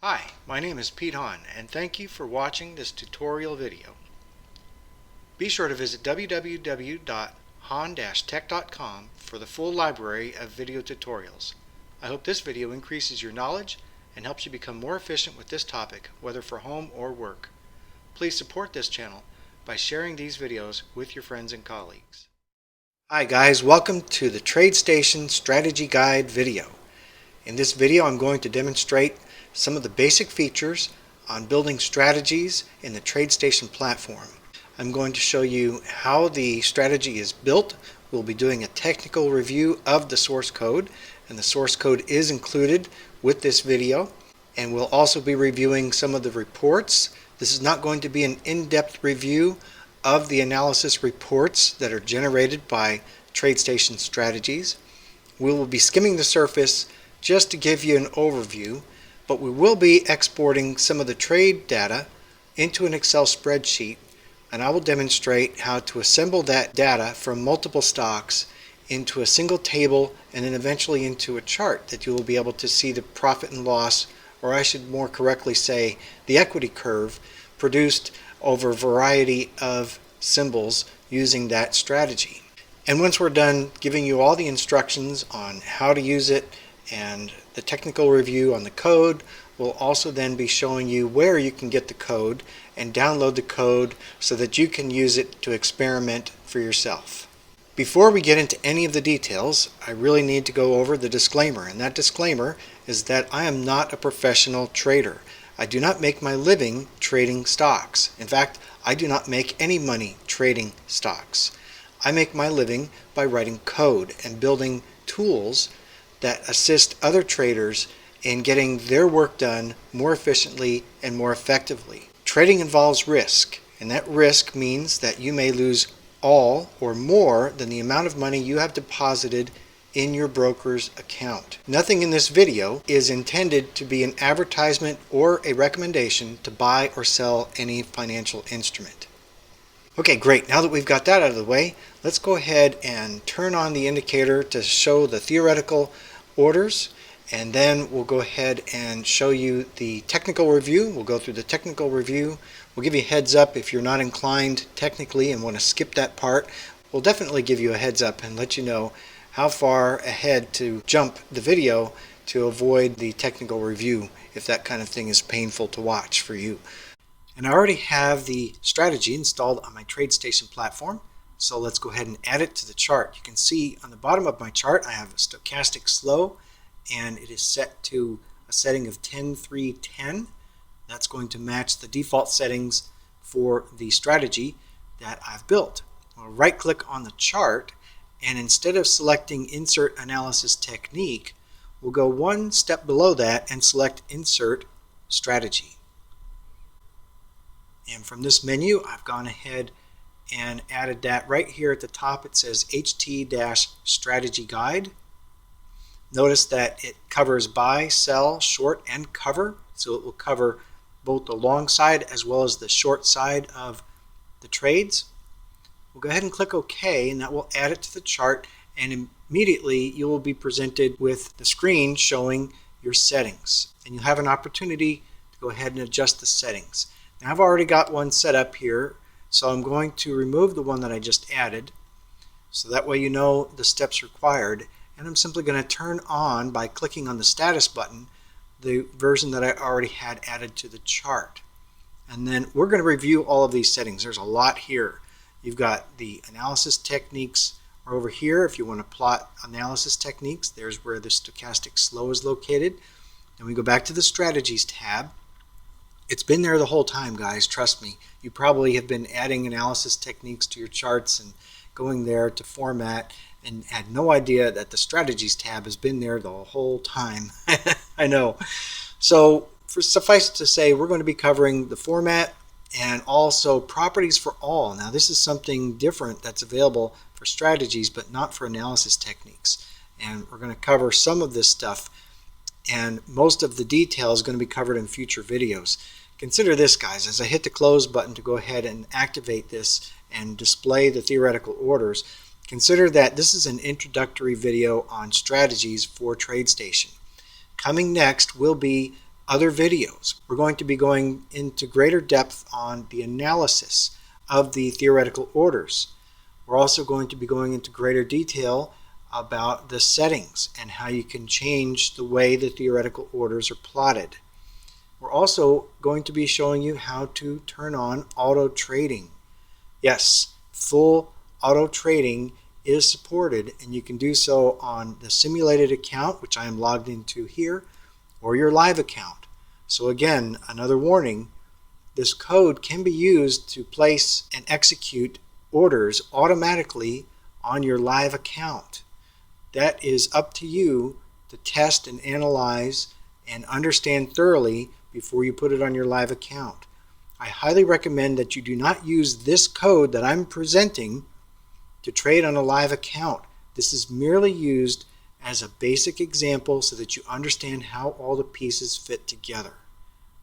Hi, my name is Pete Hahn, and thank you for watching this tutorial video. Be sure to visit www.hahn-tech.com for the full library of video tutorials. I hope this video increases your knowledge and helps you become more efficient with this topic, whether for home or work. Please support this channel by sharing these videos with your friends and colleagues. Hi guys, welcome to the TradeStation Strategy Guide video. In this video I'm going to demonstrate some of the basic features on building strategies in the TradeStation platform. I'm going to show you how the strategy is built. We'll be doing a technical review of the source code, and the source code is included with this video. And we'll also be reviewing some of the reports. This is not going to be an in-depth review of the analysis reports that are generated by TradeStation Strategies. We will be skimming the surface just to give you an overview, but we will be exporting some of the trade data into an Excel spreadsheet, and I will demonstrate how to assemble that data from multiple stocks into a single table and then eventually into a chart that you will be able to see the profit and loss, or I should more correctly say the equity curve, produced over a variety of symbols using that strategy. And once we're done giving you all the instructions on how to use it and the technical review on the code, we'll also then be showing you where you can get the code and download the code so that you can use it to experiment for yourself. Before we get into any of the details, I really need to go over the disclaimer, and that disclaimer is that I am not a professional trader. I do not make my living trading stocks. In fact, I do not make any money trading stocks. I make my living by writing code and building tools that assist other traders in getting their work done more efficiently and more effectively. Trading involves risk, and that risk means that you may lose all or more than the amount of money you have deposited in your broker's account. Nothing in this video is intended to be an advertisement or a recommendation to buy or sell any financial instrument. Okay, great. Now that we've got that out of the way, let's go ahead and turn on the indicator to show the theoretical orders, and then we'll go ahead and show you the technical review. We'll go through the technical review. We'll give you a heads up if you're not inclined technically and want to skip that part. We'll definitely give you a heads up and let you know how far ahead to jump the video to avoid the technical review if that kind of thing is painful to watch for you. And I already have the strategy installed on my TradeStation platform, so let's go ahead and add it to the chart. You can see on the bottom of my chart I have a stochastic slow, and it is set to a setting of 10-3-10. That's going to match the default settings for the strategy that I've built. I'll right click on the chart, and instead of selecting Insert Analysis Technique, we'll go one step below that and select Insert Strategy. And from this menu, I've gone ahead and added that right here at the top. It says HT-Strategy Guide. Notice that it covers buy, sell, short, and cover. So it will cover both the long side as well as the short side of the trades. We'll go ahead and click OK, and that will add it to the chart. And immediately you will be presented with the screen showing your settings. And you'll have an opportunity to go ahead and adjust the settings. Now I've already got one set up here, so I'm going to remove the one that I just added, so that way you know the steps required, and I'm simply going to turn on, by clicking on the status button, the version that I already had added to the chart. And then we're going to review all of these settings. There's a lot here. You've got the analysis techniques are over here. If you want to plot analysis techniques, there's where the stochastic slow is located. Then we go back to the strategies tab. It's been there the whole time, guys, trust me. You probably have been adding analysis techniques to your charts and going there to format and had no idea that the strategies tab has been there the whole time. I know. So suffice it to say, we're going to be covering the format and also properties for all. Now this is something different that's available for strategies but not for analysis techniques. And we're going to cover some of this stuff, and most of the detail is going to be covered in future videos. Consider this, guys, as I hit the close button to go ahead and activate this and display the theoretical orders, consider that this is an introductory video on strategies for TradeStation. Coming next will be other videos. We're going to be going into greater depth on the analysis of the theoretical orders. We're also going to be going into greater detail about the settings and how you can change the way the theoretical orders are plotted. We're also going to be showing you how to turn on auto trading. Yes, full auto trading is supported, and you can do so on the simulated account, which I am logged into here, or your live account. So again, another warning, this code can be used to place and execute orders automatically on your live account. That is up to you to test and analyze and understand thoroughly before you put it on your live account. I highly recommend that you do not use this code that I'm presenting to trade on a live account. This is merely used as a basic example so that you understand how all the pieces fit together.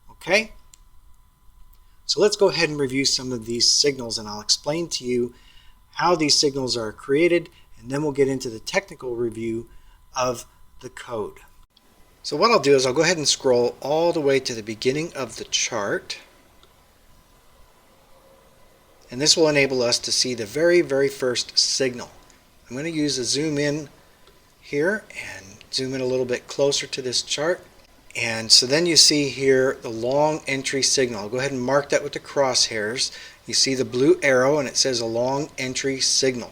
Okay? So let's go ahead and review some of these signals, and I'll explain to you how these signals are created, and then we'll get into the technical review of the code. So what I'll do is I'll go ahead and scroll all the way to the beginning of the chart, and this will enable us to see the very first signal. I'm going to use a zoom in here and zoom in a little bit closer to this chart. And so then you see here the long entry signal. I'll go ahead and mark that with the crosshairs. You see the blue arrow and it says a long entry signal.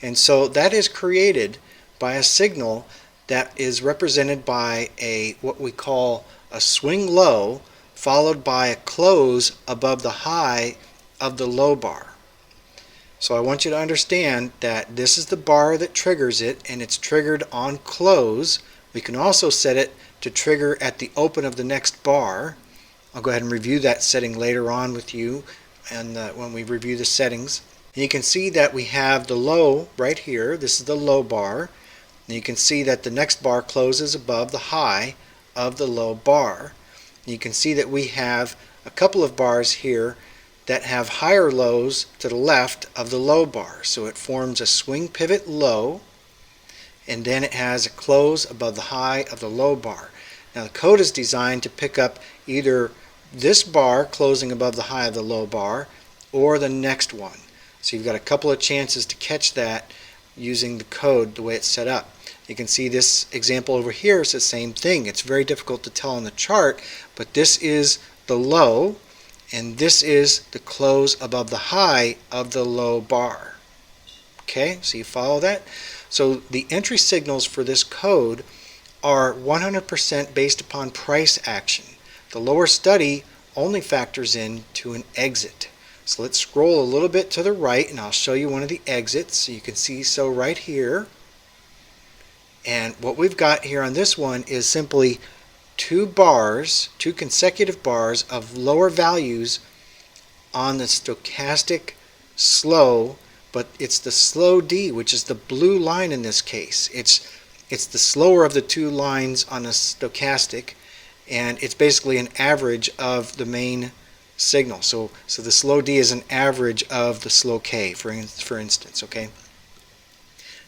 And so that is created by a signal that is represented by what we call a swing low followed by a close above the high of the low bar. So I want you to understand that this is the bar that triggers it, and it's triggered on close. We can also set it to trigger at the open of the next bar. I'll go ahead and review that setting later on with you and when we review the settings. And you can see that we have the low right here. This is the low bar. And you can see that the next bar closes above the high of the low bar. And you can see that we have a couple of bars here that have higher lows to the left of the low bar. So it forms a swing pivot low, and then it has a close above the high of the low bar. Now the code is designed to pick up either this bar closing above the high of the low bar or the next one. So you've got a couple of chances to catch that using the code the way it's set up. You can see this example over here is the same thing. It's very difficult to tell on the chart, but this is the low and this is the close above the high of the low bar. Okay, so you follow that? So the entry signals for this code are 100% based upon price action. The lower study only factors in to an exit. So let's scroll a little bit to the right and I'll show you one of the exits. So you can see so right here. And what we've got here on this one is simply two consecutive bars of lower values on the stochastic slow, but it's the slow D, which is the blue line in this case. It's the slower of the two lines on a stochastic, and it's basically an average of the main signal. So the slow D is an average of the slow K, for instance, okay?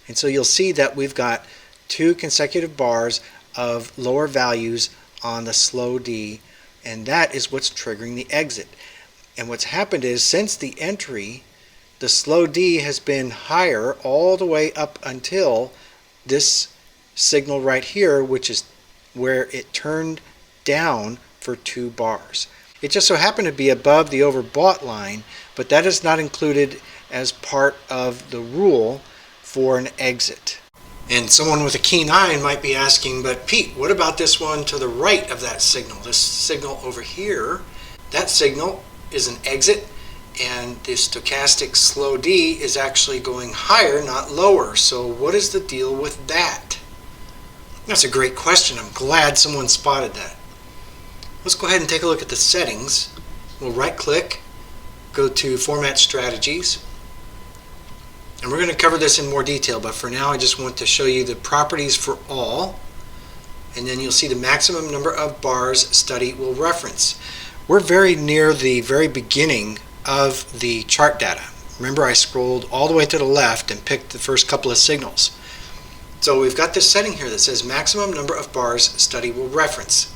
And so you'll see that we've got two consecutive bars of lower values on the slow D, and that is what's triggering the exit. And what's happened is since the entry, the slow D has been higher all the way up until this signal right here, which is where it turned down for two bars. It just so happened to be above the overbought line, but that is not included as part of the rule for an exit. And someone with a keen eye might be asking, but Pete, what about this one to the right of that signal? This signal over here, that signal is an exit, and the stochastic slow D is actually going higher, not lower. So what is the deal with that? That's a great question. I'm glad someone spotted that. Let's go ahead and take a look at the settings. We'll right click, go to Format Strategies. And we're going to cover this in more detail, but for now I just want to show you the properties for all, and then you'll see the maximum number of bars study will reference. We're very near the very beginning of the chart data. Remember, I scrolled all the way to the left and picked the first couple of signals. So we've got this setting here that says maximum number of bars study will reference.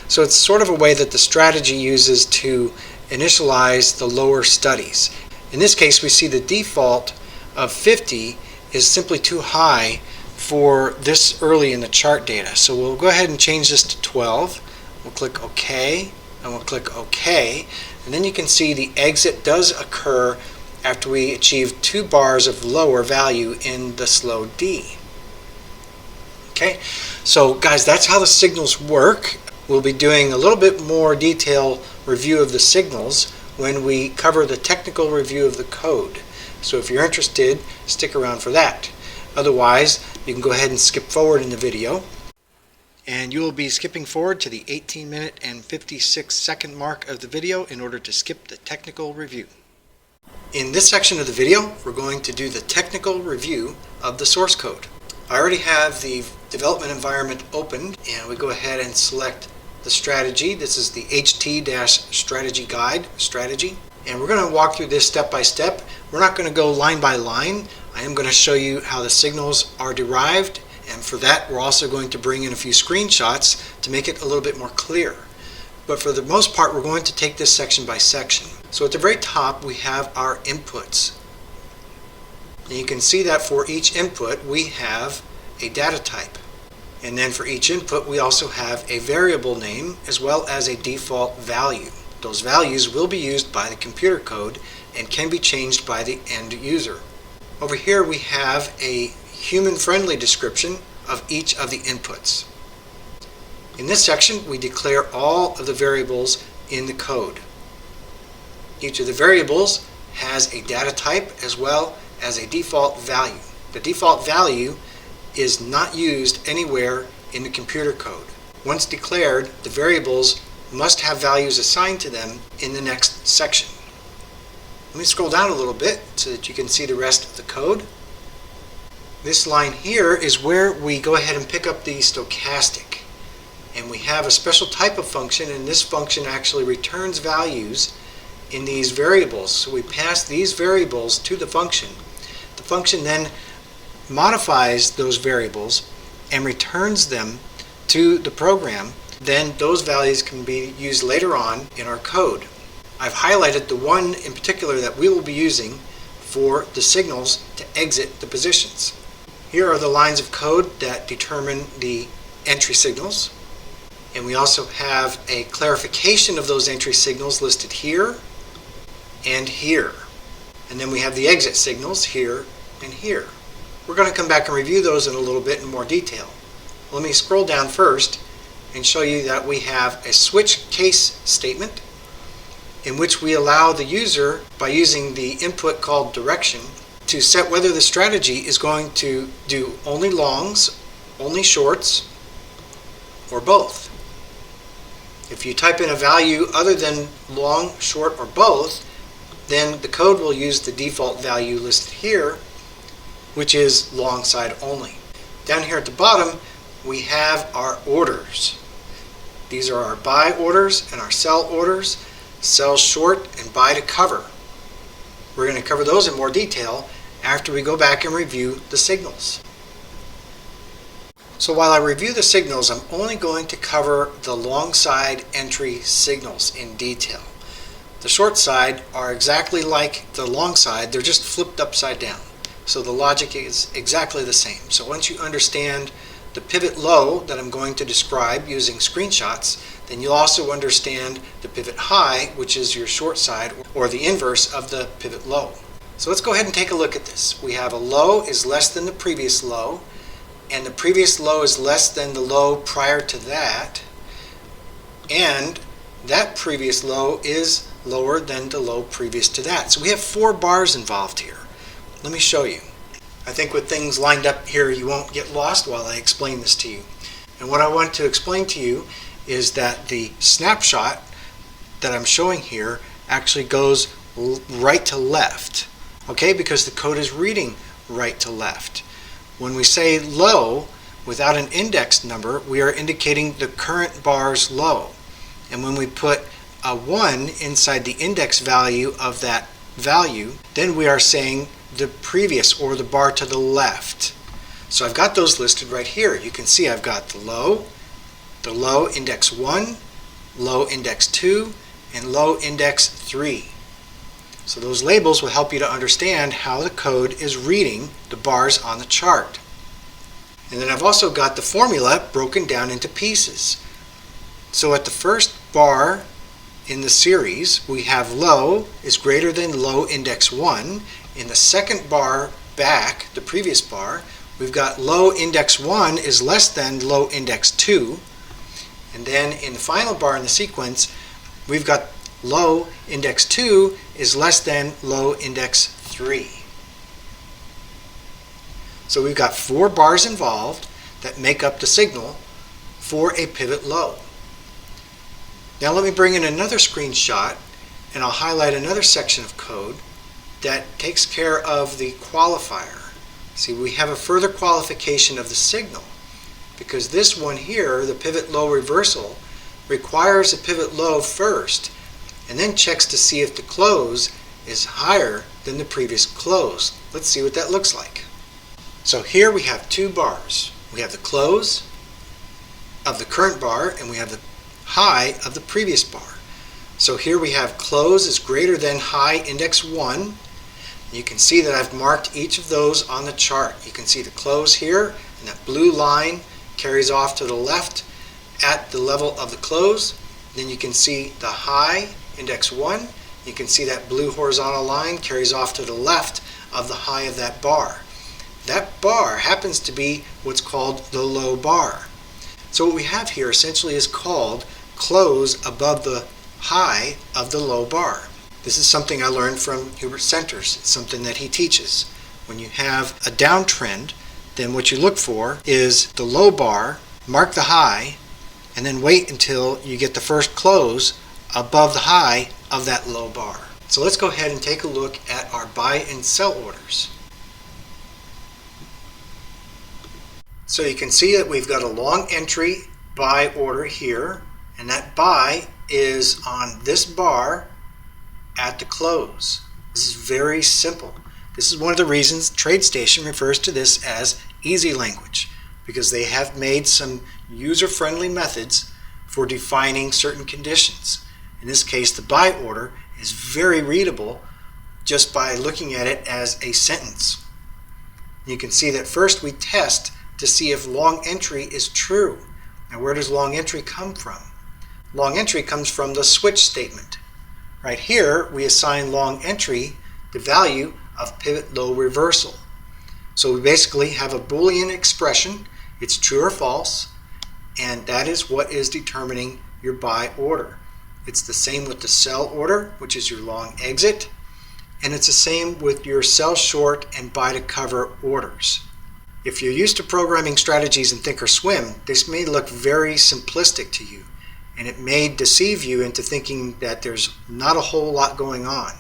So it's sort of a way that the strategy uses to initialize the lower studies. In this case, we see the default of 50 is simply too high for this early in the chart data. So we'll go ahead and change this to 12. We'll click OK, and we'll click OK. And then you can see the exit does occur after we achieve 2 bars of lower value in the slow D. Okay, so guys, that's how the signals work. We'll be doing a little bit more detailed review of the signals when we cover the technical review of the code. So if you're interested, stick around for that. Otherwise, you can go ahead and skip forward in the video. And you will be skipping forward to the 18-minute and 56-second mark of the video in order to skip the technical review. In this section of the video, we're going to do the technical review of the source code. I already have the development environment opened, and we go ahead and select the strategy. This is the HT-strategy guide strategy. And we're going to walk through this step by step. We're not going to go line by line. I am going to show you how the signals are derived, and for that we're also going to bring in a few screenshots to make it a little bit more clear. But for the most part, we're going to take this section by section. So at the very top we have our inputs. And you can see that for each input we have a data type. And then for each input we also have a variable name as well as a default value. Those values will be used by the computer code and can be changed by the end user. Over here we have a human-friendly description of each of the inputs. In this section we declare all of the variables in the code. Each of the variables has a data type as well as a default value. The default value is not used anywhere in the computer code. Once declared, the variables must have values assigned to them in the next section. Let me scroll down a little bit so that you can see the rest of the code. This line here is where we go ahead and pick up the stochastic. And we have a special type of function, and this function actually returns values in these variables. So we pass these variables to the function. The function then modifies those variables and returns them to the program. Then those values can be used later on in our code. I've highlighted the one in particular that we will be using for the signals to exit the positions. Here are the lines of code that determine the entry signals. And we also have a clarification of those entry signals listed here and here. And then we have the exit signals here and here. We're going to come back and review those in a little bit in more detail. Let me scroll down first and show you that we have a switch case statement in which we allow the user, by using the input called direction, to set whether the strategy is going to do only longs, only shorts, or both. If you type in a value other than long, short, or both, then the code will use the default value listed here, which is long side only. Down here at the bottom, we have our orders. These are our buy orders and our sell orders, sell short and buy to cover. We're going to cover those in more detail after we go back and review the signals. So while I review the signals, I'm only going to cover the long side entry signals in detail. The short side are exactly like the long side, they're just flipped upside down. So the logic is exactly the same. So once you understand the pivot low that I'm going to describe using screenshots, then you'll also understand the pivot high, which is your short side, or the inverse of the pivot low. So let's go ahead and take a look at this. We have a low is less than the previous low, and the previous low is less than the low prior to that, and that previous low is lower than the low previous to that. So we have 4 bars involved here. Let me show you. I think with things lined up here you won't get lost while I explain this to you. And what I want to explain to you is that the snapshot that I'm showing here actually goes right to left, okay, because the code is reading right to left. When we say low without an index number, we are indicating the current bar's low. And when we put a 1 inside the index value of that value, then we are saying the previous, or the bar to the left. So I've got those listed right here. You can see I've got the low index 1, low index 2, and low index 3. So those labels will help you to understand how the code is reading the bars on the chart. And then I've also got the formula broken down into pieces. So at the first bar in the series, we have low is greater than low index 1. In the second bar back, the previous bar, we've got low index 1 is less than low index 2. And then in the final bar in the sequence, we've got low index 2 is less than low index 3. So we've got 4 bars involved that make up the signal for a pivot low. Now let me bring in another screenshot and I'll highlight another section of code that takes care of the qualifier. See, we have a further qualification of the signal because this one here, the pivot low reversal, requires a pivot low first and then checks to see if the close is higher than the previous close. Let's see what that looks like. So here we have 2 bars. We have the close of the current bar and we have the high of the previous bar. So here we have close is greater than high index 1. You can see that I've marked each of those on the chart. You can see the close here, and that blue line carries off to the left at the level of the close. Then you can see the high, index 1. You can see that blue horizontal line carries off to the left of the high of that bar. That bar happens to be what's called the low bar. So what we have here essentially is called close above the high of the low bar. This is something I learned from Hubert Centers. It's something that he teaches. When you have a downtrend, then what you look for is the low bar, mark the high, and then wait until you get the first close above the high of that low bar. So let's go ahead and take a look at our buy and sell orders. So you can see that we've got a long entry buy order here, and that buy is on this bar at the close. This is very simple. This is one of the reasons TradeStation refers to this as easy language, because they have made some user-friendly methods for defining certain conditions. In this case, the buy order is very readable just by looking at it as a sentence. You can see that first we test to see if long entry is true. Now where does long entry come from? Long entry comes from the switch statement. Right here we assign long entry the value of pivot low reversal. So we basically have a Boolean expression, it's true or false, and that is what is determining your buy order. It's the same with the sell order, which is your long exit, and it's the same with your sell short and buy to cover orders. If you're used to programming strategies in Thinkorswim, this may look very simplistic to you, and it may deceive you into thinking that there's not a whole lot going on.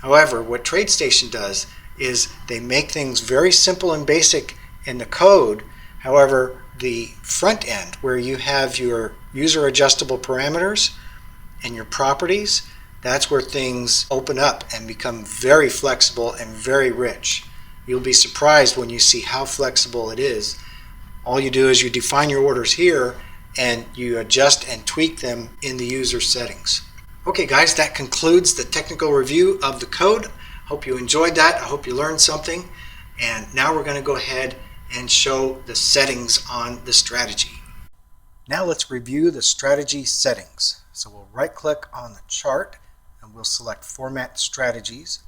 However, what TradeStation does is they make things very simple and basic in the code. However, the front end, where you have your user adjustable parameters and your properties, that's where things open up and become very flexible and very rich. You'll be surprised when you see how flexible it is. All you do is you define your orders here and you adjust and tweak them in the user settings. Okay guys, that concludes the technical review of the code. Hope you enjoyed that. I hope you learned something. And now we're going to go ahead and show the settings on the strategy. Now let's review the strategy settings. So we'll right click on the chart and we'll select Format Strategies.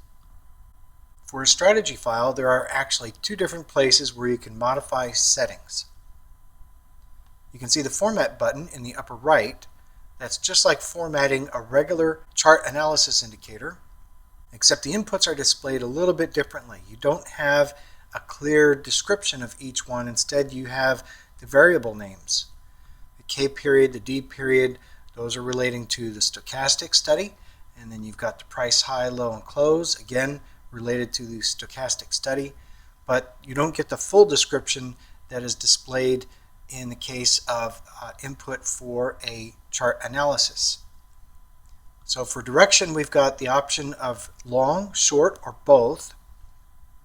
For a strategy file, there are actually 2 different places where you can modify settings. You can see the Format button in the upper right. That's just like formatting a regular chart analysis indicator, except the inputs are displayed a little bit differently. You don't have a clear description of each one. Instead, you have the variable names. The K period, the D period, those are relating to the stochastic study. And then you've got the price, high, low, and close, again, related to the stochastic study. But you don't get the full description that is displayed in the case of input for a chart analysis. So for direction, we've got the option of long, short, or both.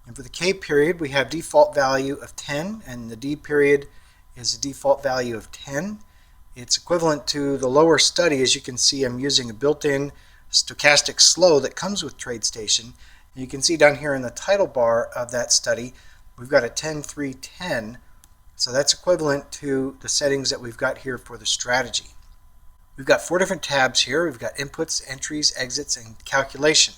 And for the K period, we have default value of 10, and the D period is a default value of 10. It's equivalent to the lower study. As you can see, I'm using a built-in stochastic slow that comes with TradeStation. You can see down here in the title bar of that study, we've got a 10-3-10. So that's equivalent to the settings that we've got here for the strategy. We've got 4 different tabs here. We've got inputs, entries, exits, and calculation.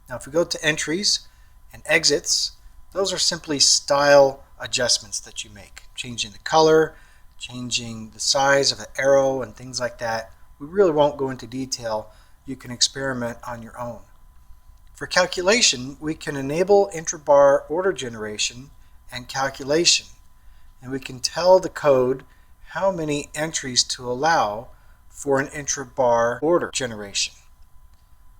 Now if we go to entries and exits, those are simply style adjustments that you make. Changing the color, changing the size of the arrow and things like that. We really won't go into detail. You can experiment on your own. For calculation, we can enable intrabar order generation and calculation. And we can tell the code how many entries to allow for an intrabar order generation.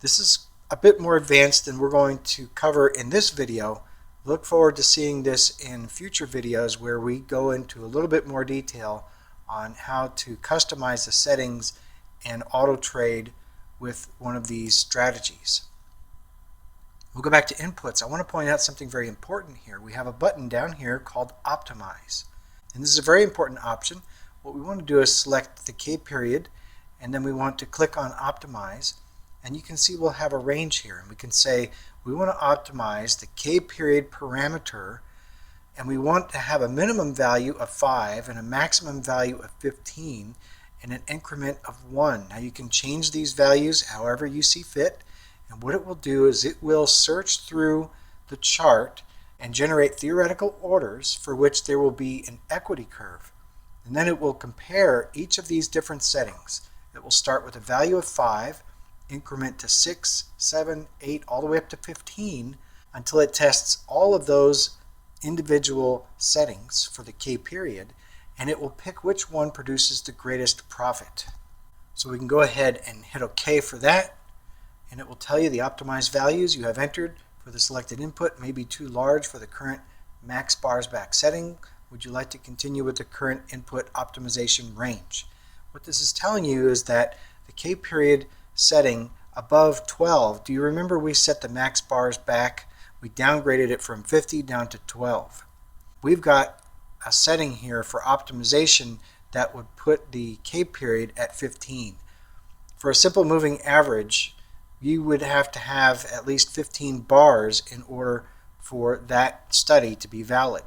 This is a bit more advanced than we're going to cover in this video. Look forward to seeing this in future videos where we go into a little bit more detail on how to customize the settings and auto trade with one of these strategies. We'll go back to inputs. I want to point out something very important here. We have a button down here called Optimize. And this is a very important option. What we want to do is select the K period, and then we want to click on Optimize. And you can see we'll have a range here. And we can say we want to optimize the K period parameter, and we want to have a minimum value of 5 and a maximum value of 15 in an increment of 1. Now you can change these values however you see fit. And what it will do is it will search through the chart and generate theoretical orders for which there will be an equity curve. And then it will compare each of these different settings. It will start with a value of 5, increment to 6, 7, 8, all the way up to 15 until it tests all of those individual settings for the K period, and it will pick which one produces the greatest profit. So we can go ahead and hit OK for that. And it will tell you the optimized values you have entered for the selected input may be too large for the current max bars back setting. Would you like to continue with the current input optimization range? What this is telling you is that the K period setting above 12, do you remember we set the max bars back? We downgraded it from 50 down to 12. We've got a setting here for optimization that would put the K period at 15. For a simple moving average, you would have to have at least 15 bars in order for that study to be valid.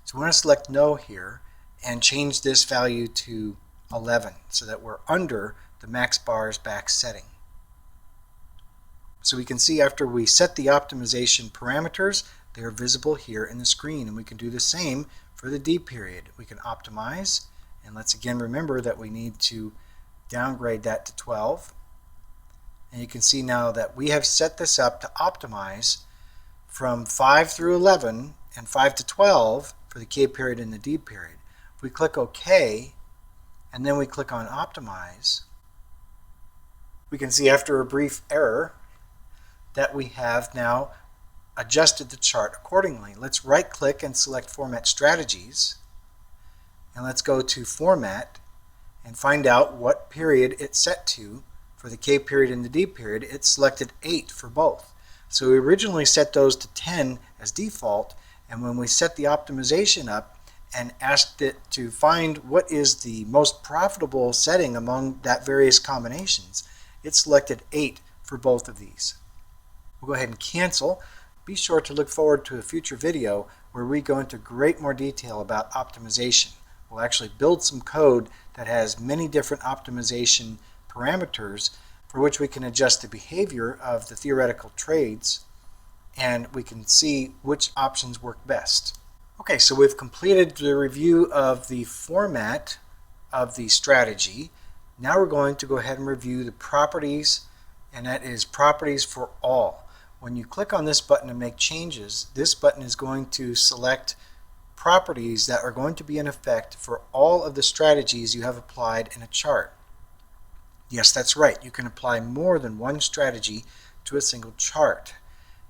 So we want to select no here and change this value to 11 so that we're under the max bars back setting. So we can see after we set the optimization parameters, they are visible here in the screen, and we can do the same for the D period. We can optimize, and let's again remember that we need to downgrade that to 12. And you can see now that we have set this up to optimize from 5 through 11 and 5 to 12 for the K period and the D period. If we click OK and then we click on Optimize, we can see after a brief error that we have now adjusted the chart accordingly. Let's right click and select Format Strategies, and let's go to Format and find out what period it's set to. For the K period and the D period, it selected 8 for both. So we originally set those to 10 as default, and when we set the optimization up and asked it to find what is the most profitable setting among that various combinations, it selected 8 for both of these. We'll go ahead and cancel. Be sure to look forward to a future video where we go into great more detail about optimization. We'll actually build some code that has many different optimization parameters for which we can adjust the behavior of the theoretical trades, and we can see which options work best. Okay, so we've completed the review of the format of the strategy. Now we're going to go ahead and review the properties, and that is properties for all. When you click on this button to make changes, this button is going to select properties that are going to be in effect for all of the strategies you have applied in a chart. Yes, that's right. You can apply more than one strategy to a single chart.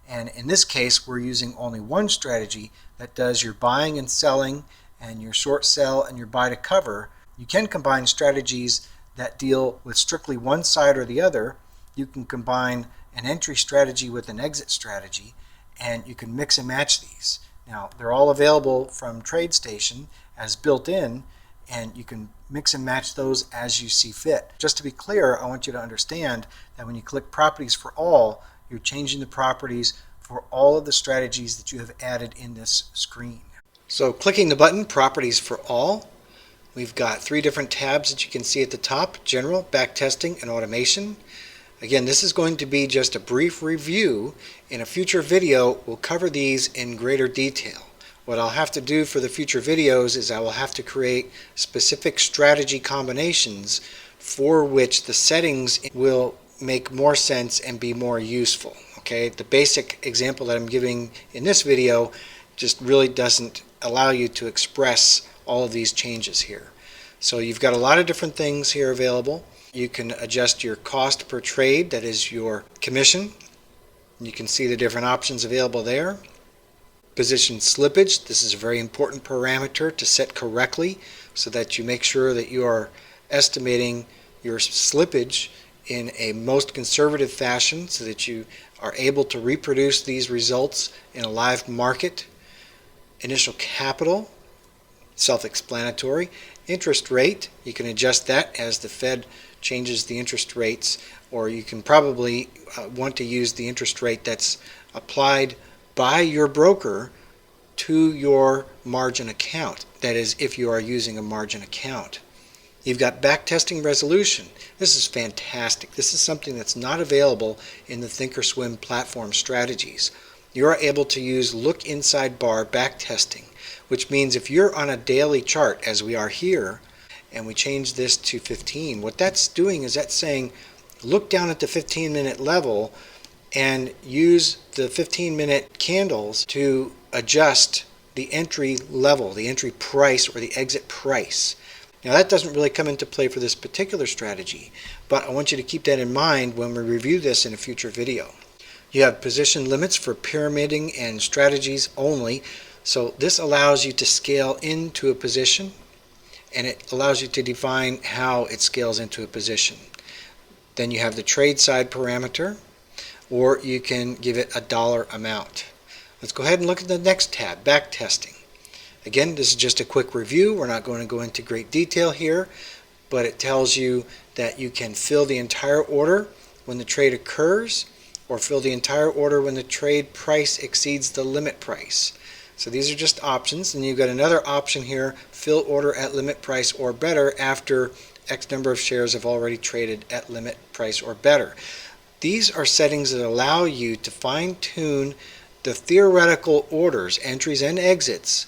And in this case, we're using only one strategy that does your buying and selling and your short sell and your buy to cover. You can combine strategies that deal with strictly one side or the other. You can combine an entry strategy with an exit strategy, and you can mix and match these. Now, they're all available from TradeStation as built in and you can mix and match those as you see fit. Just to be clear, I want you to understand that when you click Properties for All, you're changing the properties for all of the strategies that you have added in this screen. So clicking the button Properties for All, we've got 3 different tabs that you can see at the top: General, Backtesting, and Automation. Again, this is going to be just a brief review. In a future video, we'll cover these in greater detail. What I'll have to do for the future videos is I will have to create specific strategy combinations for which the settings will make more sense and be more useful. Okay, the basic example that I'm giving in this video just really doesn't allow you to express all of these changes here. So you've got a lot of different things here available. You can adjust your cost per trade, that is your commission. You can see the different options available there. Position slippage, this is a very important parameter to set correctly so that you make sure that you are estimating your slippage in a most conservative fashion so that you are able to reproduce these results in a live market. Initial capital, self-explanatory. Interest rate, you can adjust that as the Fed changes the interest rates, or you can probably want to use the interest rate that's applied by your broker to your margin account. That is, if you are using a margin account. You've got backtesting resolution. This is fantastic. This is something that's not available in the Thinkorswim platform strategies. You are able to use look inside bar backtesting, which means if you're on a daily chart, as we are here, and we change this to 15, what that's doing is that's saying look down at the 15-minute level and use the 15-minute candles to adjust the entry level, the entry price, or the exit price. Now that doesn't really come into play for this particular strategy, but I want you to keep that in mind when we review this in a future video. You have position limits for pyramiding and strategies only, so this allows you to scale into a position, and it allows you to define how it scales into a position. Then you have the trade side parameter, or you can give it a dollar amount. Let's go ahead and look at the next tab, backtesting. Again, this is just a quick review. We're not going to go into great detail here, but it tells you that you can fill the entire order when the trade occurs, or fill the entire order when the trade price exceeds the limit price. So these are just options, and you've got another option here, fill order at limit price or better after X number of shares have already traded at limit price or better. These are settings that allow you to fine-tune the theoretical orders, entries and exits,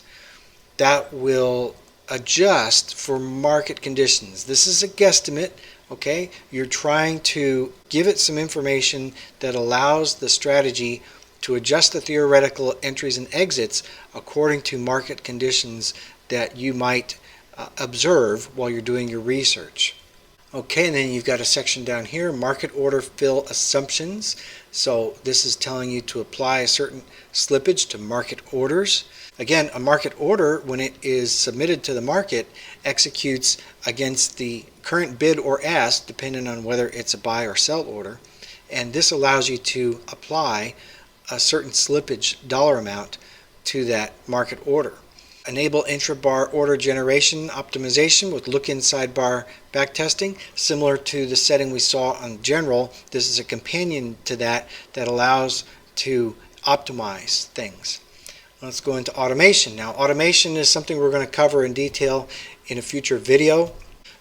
that will adjust for market conditions. This is a guesstimate, okay? You're trying to give it some information that allows the strategy to adjust the theoretical entries and exits according to market conditions that you might observe while you're doing your research. Okay, and then you've got a section down here, market order fill assumptions. So this is telling you to apply a certain slippage to market orders. Again, a market order, when it is submitted to the market, executes against the current bid or ask, depending on whether it's a buy or sell order. And this allows you to apply a certain slippage dollar amount to that market order. Enable intra-bar order generation optimization with look inside bar backtesting. Similar to the setting we saw on general, this is a companion to that allows to optimize things. Let's go into automation. Now, automation is something we're going to cover in detail in a future video.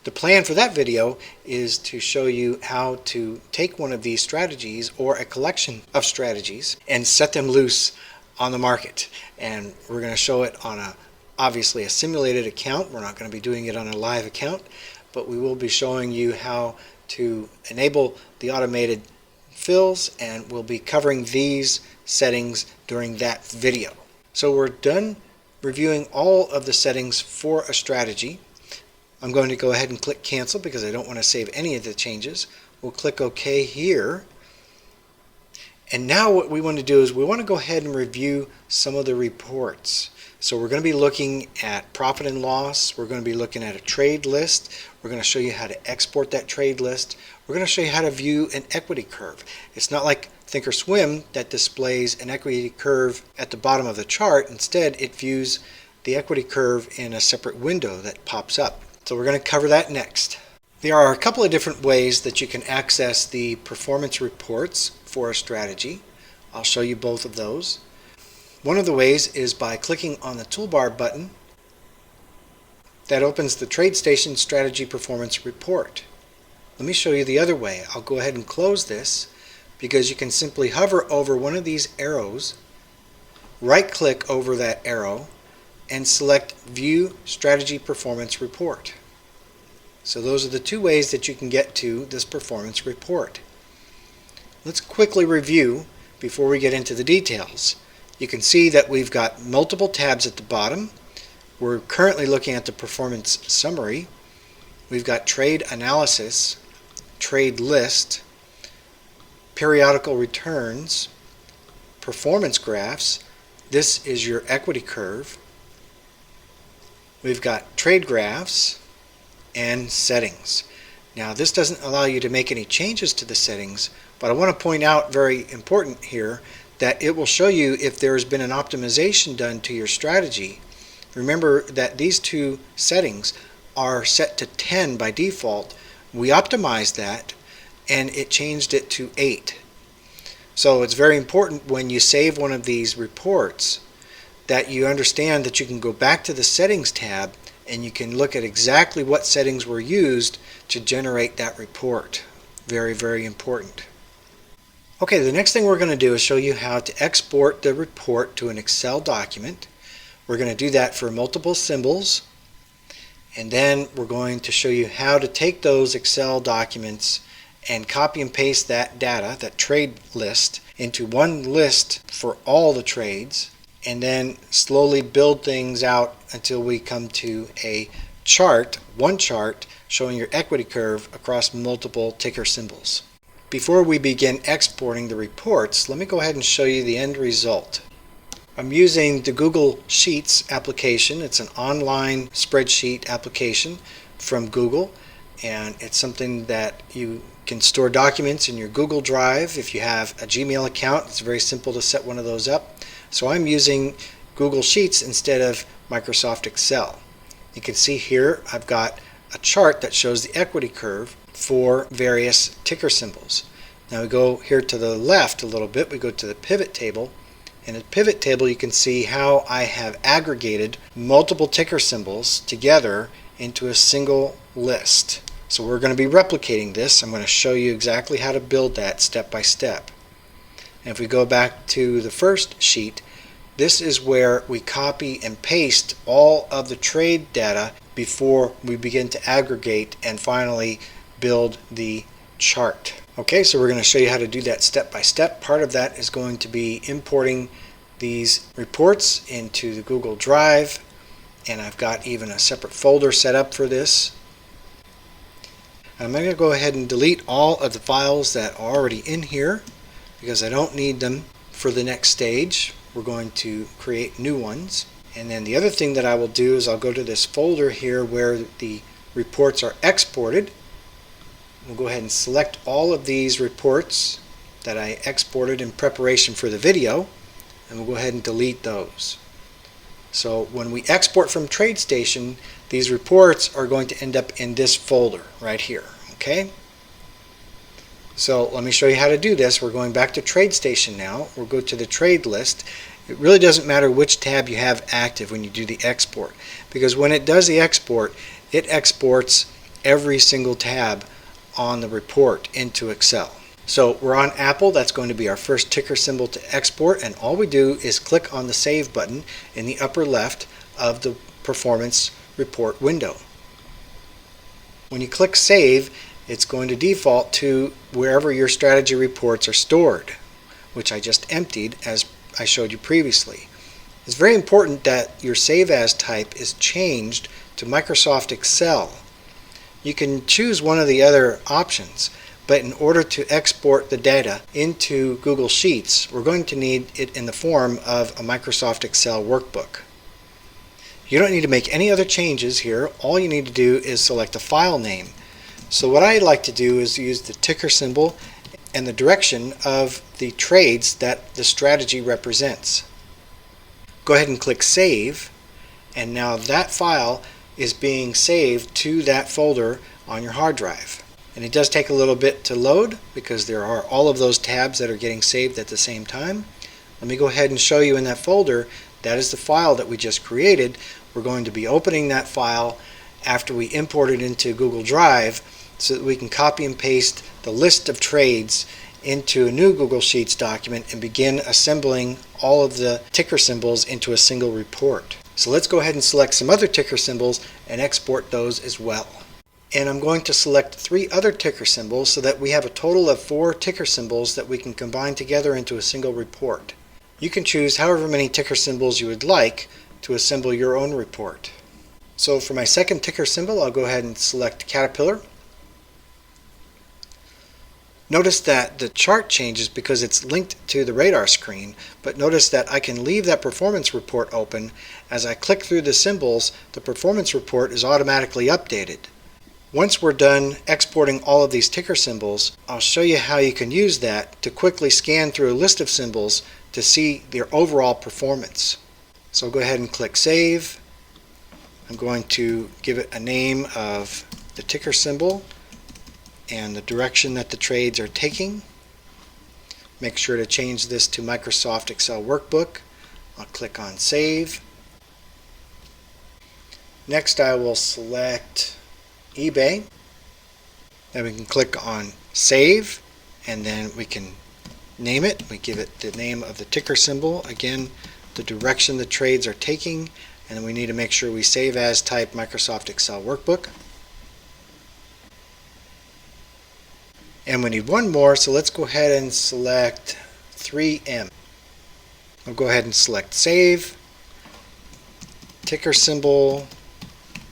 The plan for that video is to show you how to take one of these strategies or a collection of strategies and set them loose on the market. And we're going to show it on obviously a simulated account. We're not going to be doing it on a live account, but we will be showing you how to enable the automated fills, and we'll be covering these settings during that video. So we're done reviewing all of the settings for a strategy. I'm going to go ahead and click cancel because I don't want to save any of the changes. We'll click OK here. And now what we want to do is we want to go ahead and review some of the reports. So we're going to be looking at profit and loss. We're going to be looking at a trade list. We're going to show you how to export that trade list. We're going to show you how to view an equity curve. It's not like Thinkorswim that displays an equity curve at the bottom of the chart. Instead, it views the equity curve in a separate window that pops up. So we're going to cover that next. There are a couple of different ways that you can access the performance reports for a strategy. I'll show you both of those. One of the ways is by clicking on the toolbar button that opens the TradeStation Strategy Performance Report. Let me show you the other way. I'll go ahead and close this because you can simply hover over one of these arrows, right click over that arrow, and select View Strategy Performance Report. So those are the two ways that you can get to this performance report. Let's quickly review before we get into the details. You can see that we've got multiple tabs at the bottom. We're currently looking at the performance summary. We've got trade analysis, trade list, periodical returns, performance graphs. This is your equity curve. We've got trade graphs and settings. Now this doesn't allow you to make any changes to the settings, but I want to point out, very important here, that it will show you if there has been an optimization done to your strategy. Remember that these two settings are set to 10 by default. We optimized that and it changed it to 8. So it's very important when you save one of these reports that you understand that you can go back to the settings tab and you can look at exactly what settings were used to generate that report. Very, very important. Okay, the next thing we're going to do is show you how to export the report to an Excel document. We're going to do that for multiple symbols, and then we're going to show you how to take those Excel documents and copy and paste that data, that trade list, into one list for all the trades, and then slowly build things out until we come to a chart, one chart, showing your equity curve across multiple ticker symbols. Before we begin exporting the reports, let me go ahead and show you the end result. I'm using the Google Sheets application. It's an online spreadsheet application from Google, and it's something that you can store documents in your Google Drive. If you have a Gmail account, it's very simple to set one of those up. So I'm using Google Sheets instead of Microsoft Excel. You can see here I've got a chart that shows the equity curve for various ticker symbols. Now we go here to the left a little bit, we go to the pivot table, and in the pivot table you can see how I have aggregated multiple ticker symbols together into a single list. So we're going to be replicating this. I'm going to show you exactly how to build that step by step. And if we go back to the first sheet, this is where we copy and paste all of the trade data before we begin to aggregate and finally build the chart. Okay, so we're going to show you how to do that step by step. Part of that is going to be importing these reports into the Google Drive, and I've got even a separate folder set up for this. I'm going to go ahead and delete all of the files that are already in here because I don't need them for the next stage. We're going to create new ones. And then the other thing that I will do is I'll go to this folder here where the reports are exported. We'll go ahead and select all of these reports that I exported in preparation for the video, and we'll go ahead and delete those. So when we export from TradeStation, these reports are going to end up in this folder right here. Okay? So let me show you how to do this. We're going back to TradeStation now. We'll go to the trade list. It really doesn't matter which tab you have active when you do the export, because when it does the export, it exports every single tab on the report into Excel. So we're on Apple. That's going to be our first ticker symbol to export, and all we do is click on the Save button in the upper left of the performance report window. When you click Save, it's going to default to wherever your strategy reports are stored, which I just emptied as I showed you previously. It's very important that your Save As type is changed to Microsoft Excel. You can choose one of the other options, but in order to export the data into Google Sheets, we're going to need it in the form of a Microsoft Excel workbook. You don't need to make any other changes here. All you need to do is select a file name. So what I like to do is use the ticker symbol and the direction of the trades that the strategy represents. Go ahead and click Save, and now that file is being saved to that folder on your hard drive. And it does take a little bit to load because there are all of those tabs that are getting saved at the same time. Let me go ahead and show you in that folder. That is the file that we just created. We're going to be opening that file after we import it into Google Drive so that we can copy and paste the list of trades into a new Google Sheets document and begin assembling all of the ticker symbols into a single report. So let's go ahead and select some other ticker symbols and export those as well. And I'm going to select 3 other ticker symbols so that we have a total of 4 ticker symbols that we can combine together into a single report. You can choose however many ticker symbols you would like to assemble your own report. So for my second ticker symbol, I'll go ahead and select Caterpillar. Notice that the chart changes because it's linked to the radar screen, but notice that I can leave that performance report open. As I click through the symbols, the performance report is automatically updated. Once we're done exporting all of these ticker symbols, I'll show you how you can use that to quickly scan through a list of symbols to see their overall performance. So I'll go ahead and click Save. I'm going to give it a name of the ticker symbol and the direction that the trades are taking. Make sure to change this to Microsoft Excel Workbook. I'll click on Save. Next I will select eBay. Then we can click on Save, and then we can name it. We give it the name of the ticker symbol, again the direction the trades are taking, and then we need to make sure we save as type Microsoft Excel Workbook. And we need one more, so let's go ahead and select 3M. I'll go ahead and select Save, ticker symbol,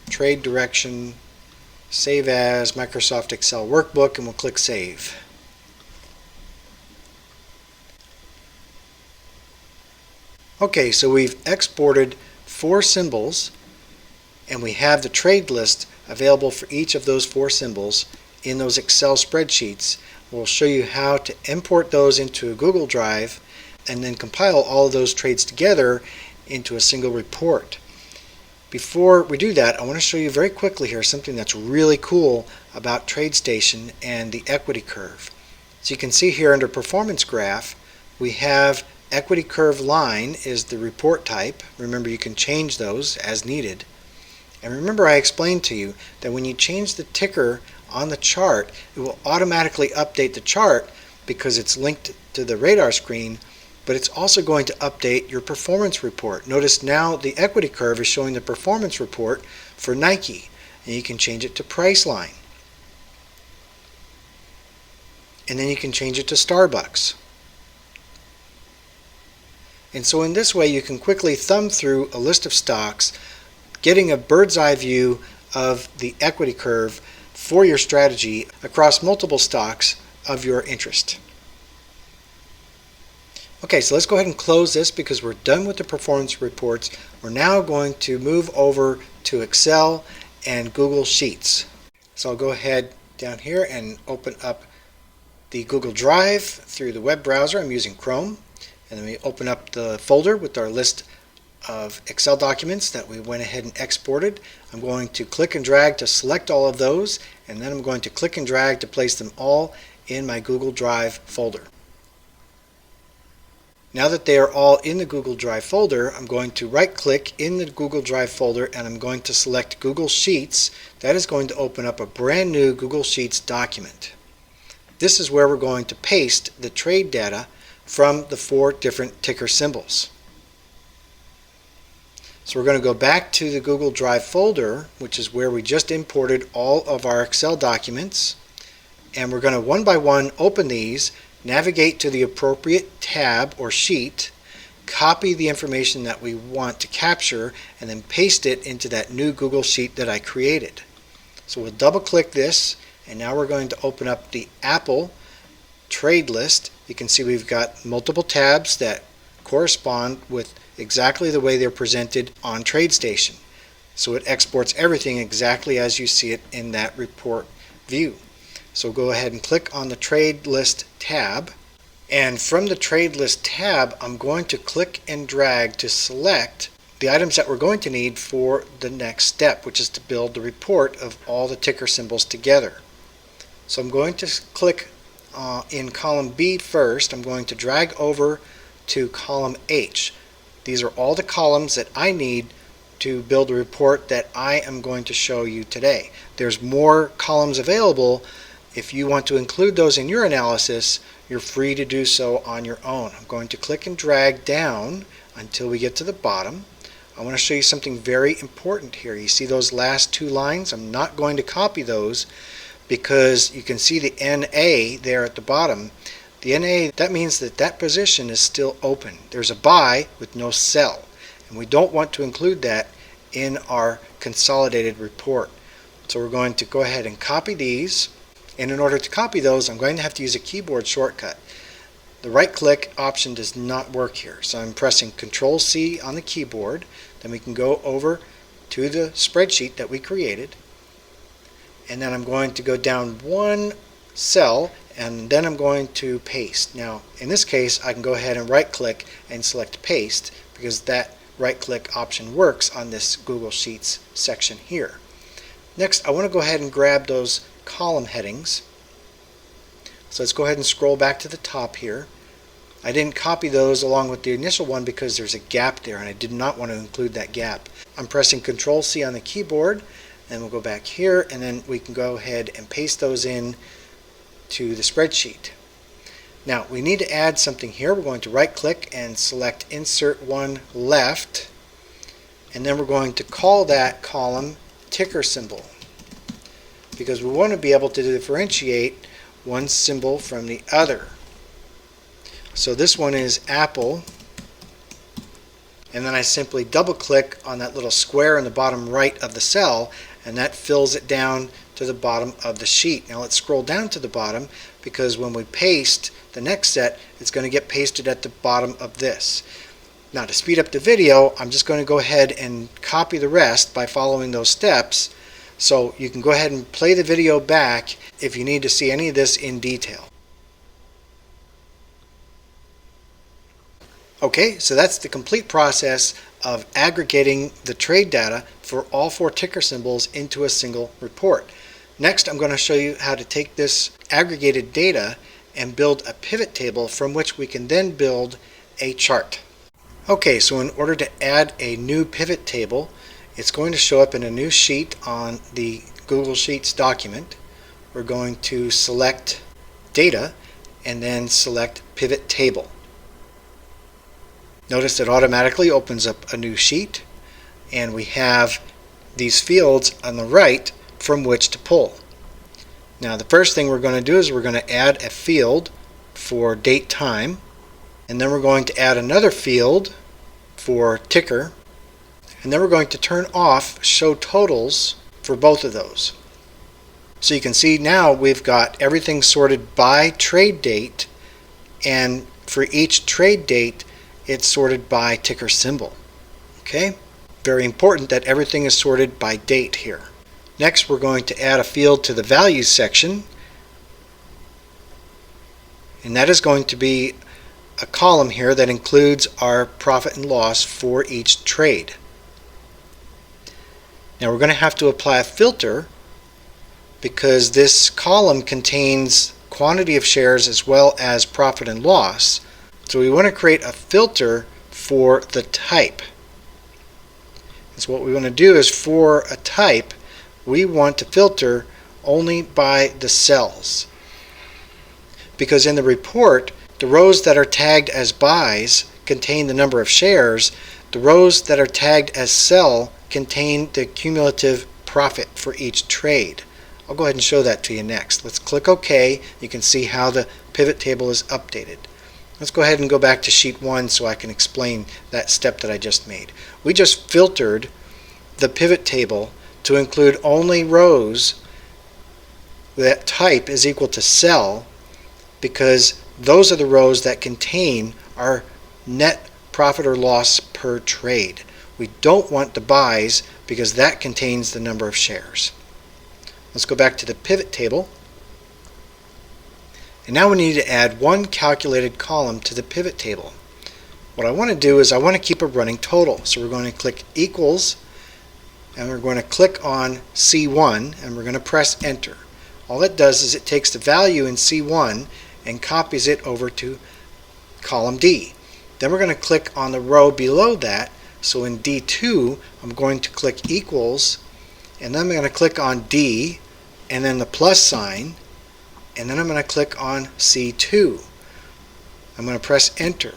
trade direction, save as Microsoft Excel Workbook, and we'll click Save. Okay, so we've exported 4 symbols, and we have the trade list available for each of those 4 symbols in those Excel spreadsheets. We'll show you how to import those into a Google Drive and then compile all of those trades together into a single report. Before we do that, I want to show you very quickly here something that's really cool about TradeStation and the equity curve. So you can see here under Performance Graph, we have equity curve line is the report type. Remember, you can change those as needed. And remember, I explained to you that when you change the ticker on the chart, it will automatically update the chart because it's linked to the radar screen, but it's also going to update your performance report. Notice now the equity curve is showing the performance report for Nike, and you can change it to Priceline. And then you can change it to Starbucks. And so in this way you can quickly thumb through a list of stocks, getting a bird's eye view of the equity curve for your strategy across multiple stocks of your interest. Okay, so let's go ahead and close this because we're done with the performance reports. We're now going to move over to Excel and Google Sheets. So I'll go ahead down here and open up the Google Drive through the web browser. I'm using Chrome. And then we open up the folder with our list of Excel documents that we went ahead and exported. I'm going to click and drag to select all of those, and then I'm going to click and drag to place them all in my Google Drive folder. Now that they are all in the Google Drive folder, I'm going to right click in the Google Drive folder and I'm going to select Google Sheets. That is going to open up a brand new Google Sheets document. This is where we're going to paste the trade data from the 4 different ticker symbols. So we're going to go back to the Google Drive folder, which is where we just imported all of our Excel documents, and we're going to one by one open these, navigate to the appropriate tab or sheet, copy the information that we want to capture, and then paste it into that new Google Sheet that I created. So we'll double click this, and now we're going to open up the Apple trade list. You can see we've got multiple tabs that correspond with exactly the way they're presented on TradeStation. So it exports everything exactly as you see it in that report view. So go ahead and click on the trade list tab, and from the trade list tab I'm going to click and drag to select the items that we're going to need for the next step, which is to build the report of all the ticker symbols together. So I'm going to click in column B first. I'm going to drag over to column H. These are all the columns that I need to build a report that I am going to show you today. There's more columns available. If you want to include those in your analysis, you're free to do so on your own. I'm going to click and drag down until we get to the bottom. I want to show you something very important here. You see those last two lines? I'm not going to copy those because you can see the NA there at the bottom. The NA, that means that that position is still open. There's a buy with no sell, and we don't want to include that in our consolidated report. So we're going to go ahead and copy these, and in order to copy those, I'm going to have to use a keyboard shortcut. The right click option does not work here, so I'm pressing Control C on the keyboard. Then we can go over to the spreadsheet that we created, and then I'm going to go down one cell, and then I'm going to paste. Now in this case I can go ahead and right click and select paste because that right click option works on this Google Sheets section here. Next I want to go ahead and grab those column headings. So let's go ahead and scroll back to the top here. I didn't copy those along with the initial one because there's a gap there and I did not want to include that gap. I'm pressing Control C on the keyboard, and we'll go back here, and then we can go ahead and paste those in to the spreadsheet. Now we need to add something here. We're going to right click and select Insert One Left, and then we're going to call that column ticker symbol because we want to be able to differentiate one symbol from the other. So this one is Apple, and then I simply double click on that little square in the bottom right of the cell, and that fills it down to the bottom of the sheet. Now let's scroll down to the bottom because when we paste the next set, it's going to get pasted at the bottom of this. Now to speed up the video, I'm just going to go ahead and copy the rest by following those steps, so you can go ahead and play the video back if you need to see any of this in detail. Okay, so that's the complete process of aggregating the trade data for all four ticker symbols into a single report. Next, I'm going to show you how to take this aggregated data and build a pivot table from which we can then build a chart. Okay, so in order to add a new pivot table, it's going to show up in a new sheet on the Google Sheets document. We're going to select Data and then select Pivot Table. Notice it automatically opens up a new sheet, and we have these fields on the right from which to pull. Now the first thing we're going to do is we're going to add a field for date time, and then we're going to add another field for ticker, and then we're going to turn off show totals for both of those. So you can see now we've got everything sorted by trade date, and for each trade date it's sorted by ticker symbol. Okay? Very important that everything is sorted by date here. Next, we're going to add a field to the values section, and that is going to be a column here that includes our profit and loss for each trade. Now we're going to have to apply a filter because this column contains quantity of shares as well as profit and loss. So we want to create a filter for the type. And so what we want to do is for a type, we want to filter only by the cells. Because in the report, the rows that are tagged as buys contain the number of shares. The rows that are tagged as sell contain the cumulative profit for each trade. I'll go ahead and show that to you next. Let's click OK. You can see how the pivot table is updated. Let's go ahead and go back to sheet 1 so I can explain that step that I just made. We just filtered the pivot table to include only rows that type is equal to sell, because those are the rows that contain our net profit or loss per trade. We don't want the buys because that contains the number of shares. Let's go back to the pivot table. And now we need to add one calculated column to the pivot table. What I want to do is I want to keep a running total. So we're going to click equals, and we're going to click on C1, and we're going to press enter. All it does is it takes the value in C1 and copies it over to column D. Then we're going to click on the row below that. So in D2, I'm going to click equals, and then I'm going to click on D, and then the plus sign, and then I'm going to click on C2. I'm going to press enter.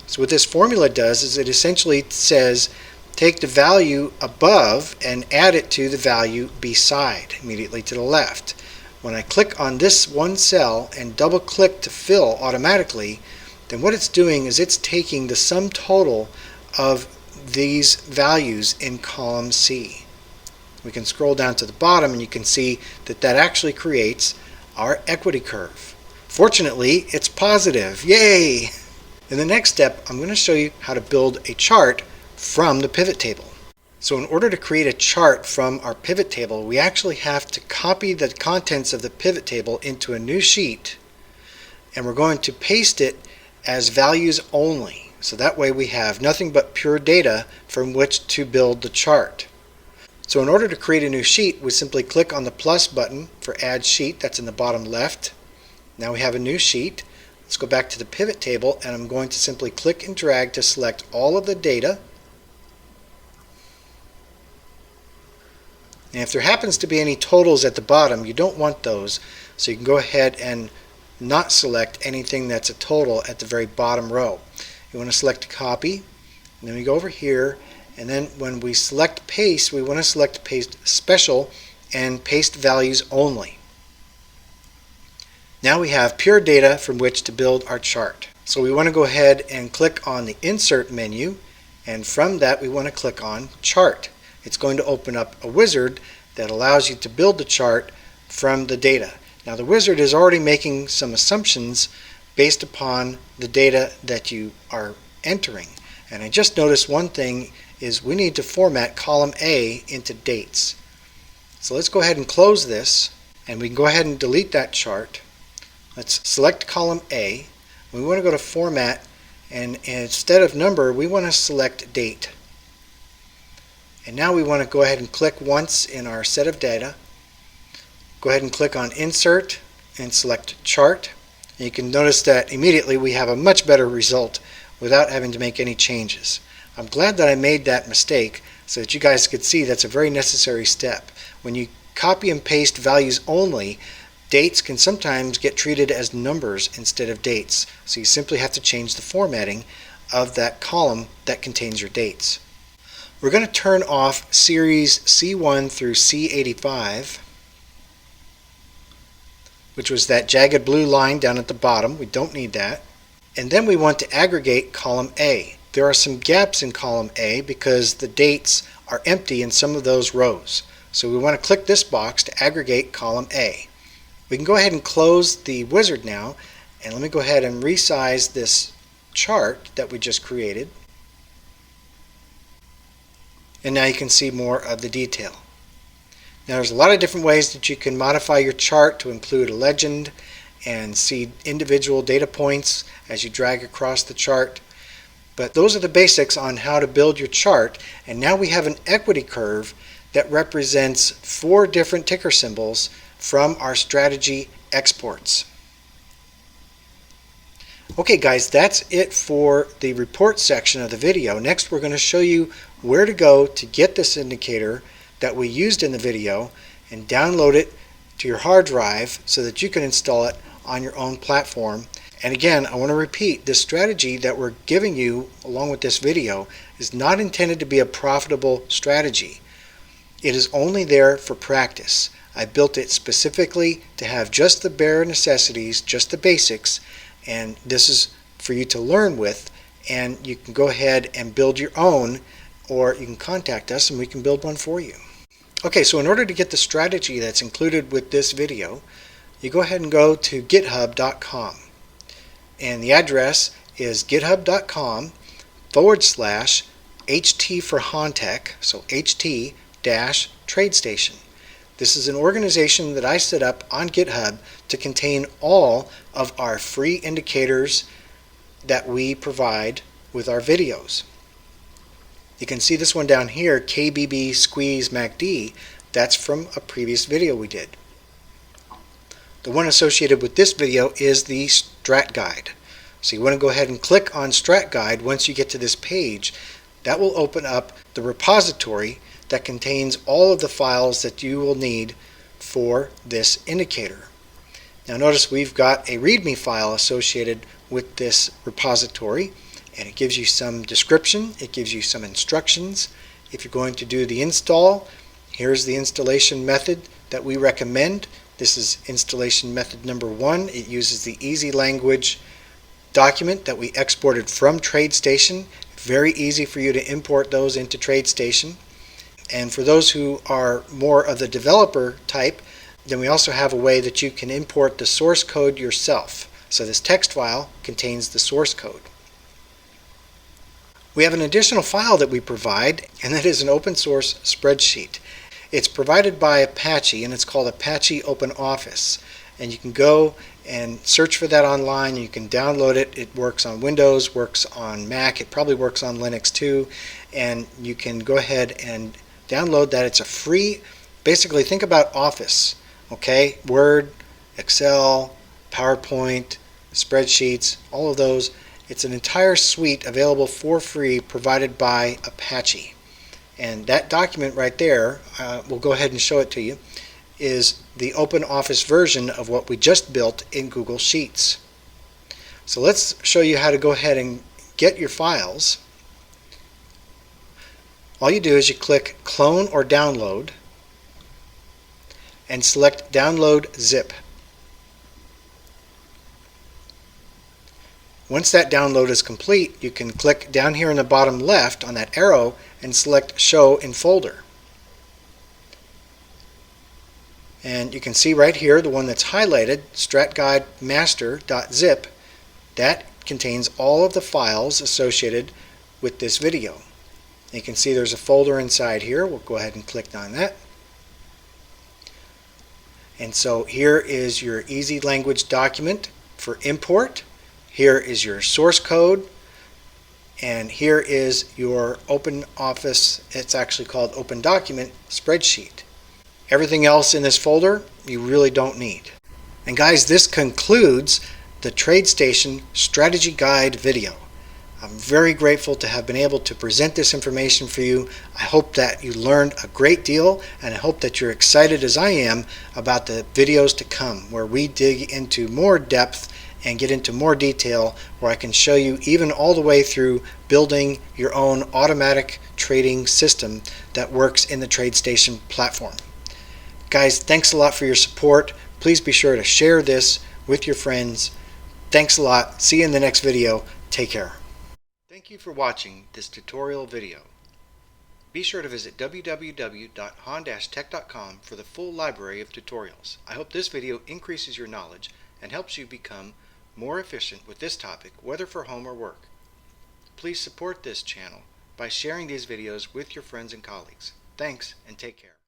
So what this formula does is it essentially says take the value above and add it to the value beside, immediately to the left. When I click on this one cell and double click to fill automatically, then what it's doing is it's taking the sum total of these values in column C. We can scroll down to the bottom and you can see that that actually creates our equity curve. Fortunately, it's positive. Yay! In the next step, I'm going to show you how to build a chart from the pivot table. So in order to create a chart from our pivot table, we actually have to copy the contents of the pivot table into a new sheet, and we're going to paste it as values only. So that way we have nothing but pure data from which to build the chart. So in order to create a new sheet, we simply click on the plus button for add sheet, that's in the bottom left. Now we have a new sheet. Let's go back to the pivot table, and I'm going to simply click and drag to select all of the data. And if there happens to be any totals at the bottom, you don't want those, so you can go ahead and not select anything that's a total at the very bottom row. You want to select copy, and then we go over here, and then when we select paste, we want to select paste special and paste values only. Now we have pure data from which to build our chart. So we want to go ahead and click on the insert menu, and from that we want to click on chart. It's going to open up a wizard that allows you to build the chart from the data. Now the wizard is already making some assumptions based upon the data that you are entering. And I just noticed one thing is we need to format column A into dates. So let's go ahead and close this, and we can go ahead and delete that chart. Let's select column A. We want to go to format, and instead of number we want to select date. And now we want to go ahead and click once in our set of data. Go ahead and click on insert and select chart. And you can notice that immediately we have a much better result without having to make any changes. I'm glad that I made that mistake so that you guys could see that's a very necessary step. When you copy and paste values only, dates can sometimes get treated as numbers instead of dates. So you simply have to change the formatting of that column that contains your dates. We're going to turn off series C1 through C85, which was that jagged blue line down at the bottom. We don't need that. And then we want to aggregate column A. There are some gaps in column A because the dates are empty in some of those rows. So we want to click this box to aggregate column A. We can go ahead and close the wizard now, and let me go ahead and resize this chart that we just created. And now you can see more of the detail. Now there's a lot of different ways that you can modify your chart to include a legend and see individual data points as you drag across the chart. But those are the basics on how to build your chart, and now we have an equity curve that represents 4 different ticker symbols from our strategy exports. Okay guys, that's it for the report section of the video. Next we're going to show you where to go to get this indicator that we used in the video and download it to your hard drive so that you can install it on your own platform. And again, I want to repeat, this strategy that we're giving you along with this video is not intended to be a profitable strategy. It is only there for practice. I built it specifically to have just the bare necessities, just the basics, and this is for you to learn with, and you can go ahead and build your own, or you can contact us and we can build one for you. Okay, so in order to get the strategy that's included with this video, you go ahead and go to github.com, and the address is github.com/HT for Hahn-Tech, so HT-TradeStation. This is an organization that I set up on GitHub to contain all of our free indicators that we provide with our videos. You can see this one down here, KBB Squeeze MACD. That's from a previous video we did. The one associated with this video is the Strat Guide. So you want to go ahead and click on Strat Guide once you get to this page. That will open up the repository that contains all of the files that you will need for this indicator. Now notice we've got a README file associated with this repository, and it gives you some description, it gives you some instructions. If you're going to do the install, here's the installation method that we recommend. This is installation method number 1. It uses the easy language document that we exported from TradeStation. Very easy for you to import those into TradeStation. And for those who are more of the developer type, then we also have a way that you can import the source code yourself. So this text file contains the source code. We have an additional file that we provide, and that is an open source spreadsheet. It's provided by Apache, and it's called Apache OpenOffice. And you can go and search for that online. You can download it. It works on Windows, works on Mac. It probably works on Linux too. And you can go ahead and download that. It's a free, basically think about Office, okay? Word, Excel, PowerPoint, spreadsheets, all of those. It's an entire suite available for free provided by Apache. And that document right there, we'll go ahead and show it to you, is the OpenOffice version of what we just built in Google Sheets. So let's show you how to go ahead and get your files. All you do is you click Clone or Download and select Download Zip. Once that download is complete, you can click down here in the bottom left on that arrow and select Show in Folder. And you can see right here the one that's highlighted, stratguidemaster.zip. That contains all of the files associated with this video. And you can see there's a folder inside here. We'll go ahead and click on that. And so here is your easy language document for import. Here is your source code, and here is your OpenOffice, it's actually called Open Document spreadsheet. Everything else in this folder you really don't need. And guys, this concludes the TradeStation Strategy Guide video. I'm very grateful to have been able to present this information for you. I hope that you learned a great deal, and I hope that you're excited as I am about the videos to come, where we dig into more depth and get into more detail, where I can show you even all the way through building your own automatic trading system that works in the TradeStation platform. Guys, thanks a lot for your support. Please be sure to share this with your friends. Thanks a lot. See you in the next video. Take care. Thank you for watching this tutorial video. Be sure to visit www.hahn-tech.com for the full library of tutorials. I hope this video increases your knowledge and helps you become more efficient with this topic, whether for home or work. Please support this channel by sharing these videos with your friends and colleagues. Thanks, and take care.